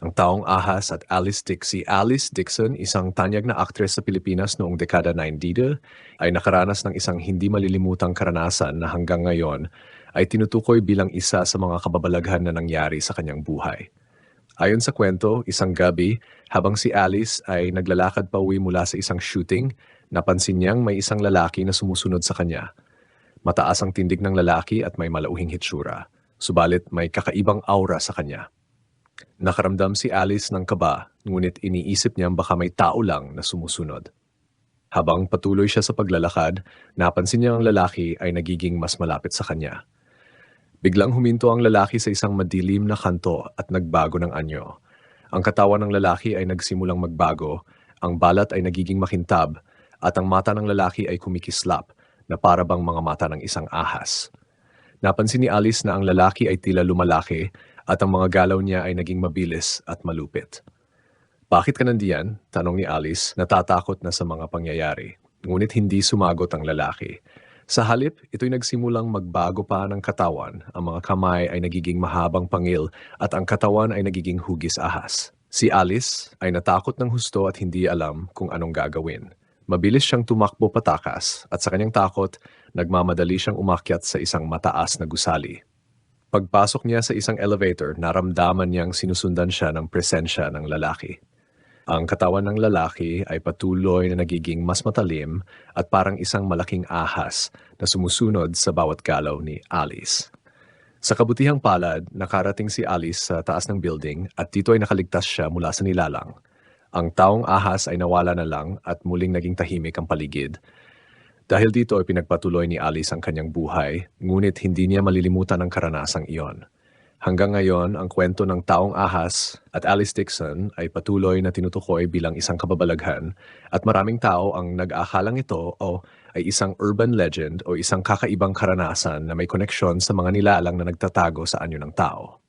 Ang taong ahas at Alice Dixie. Alice Dixon, isang tanyag na aktres sa Pilipinas noong dekada 90, ay nakaranas ng isang hindi malilimutang karanasan na hanggang ngayon ay tinutukoy bilang isa sa mga kababalaghan na nangyari sa kanyang buhay. Ayon sa kwento, isang gabi, habang si Alice ay naglalakad pa uwi mula sa isang shooting, napansin niyang may isang lalaki na sumusunod sa kanya. Mataas ang tindig ng lalaki at may malauhing hitsura, subalit may kakaibang aura sa kanya. Nakaramdam si Alice ng kaba, ngunit iniisip niyang baka may tao lang na sumusunod. Habang patuloy siya sa paglalakad, napansin niya ang lalaki ay nagiging mas malapit sa kanya. Biglang huminto ang lalaki sa isang madilim na kanto at nagbago ng anyo. Ang katawan ng lalaki ay nagsimulang magbago, ang balat ay nagiging makintab, at ang mata ng lalaki ay kumikislap na para bang mga mata ng isang ahas. Napansin ni Alice na ang lalaki ay tila lumalaki at ang mga galaw niya ay naging mabilis at malupit. "Bakit ka nandiyan?" tanong ni Alice, natatakot na sa mga pangyayari. Ngunit hindi sumagot ang lalaki. Sa halip, ito'y nagsimulang magbago pa ng katawan, ang mga kamay ay nagiging mahabang pangil at ang katawan ay nagiging hugis ahas. Si Alice ay natakot ng husto at hindi alam kung anong gagawin. Mabilis siyang tumakbo patakas at sa kanyang takot, nagmamadali siyang umakyat sa isang mataas na gusali. Pagpasok niya sa isang elevator, naramdaman niyang sinusundan siya ng presensya ng lalaki. Ang katawan ng lalaki ay patuloy na nagiging mas matalim at parang isang malaking ahas na sumusunod sa bawat galaw ni Alice. Sa kabutihang palad, nakarating si Alice sa taas ng building at dito ay nakaligtas siya mula sa nilalang. Ang taong ahas ay nawala na lang at muling naging tahimik ang paligid. Dahil dito ay pinagpatuloy ni Alice ang kanyang buhay, ngunit hindi niya malilimutan ang karanasang iyon. Hanggang ngayon, ang kwento ng taong ahas at Alice Dixon ay patuloy na tinutukoy bilang isang kababalaghan at maraming tao ang nag-aakalang ito o ay isang urban legend o isang kakaibang karanasan na may koneksyon sa mga nilalang na nagtatago sa anyo ng tao.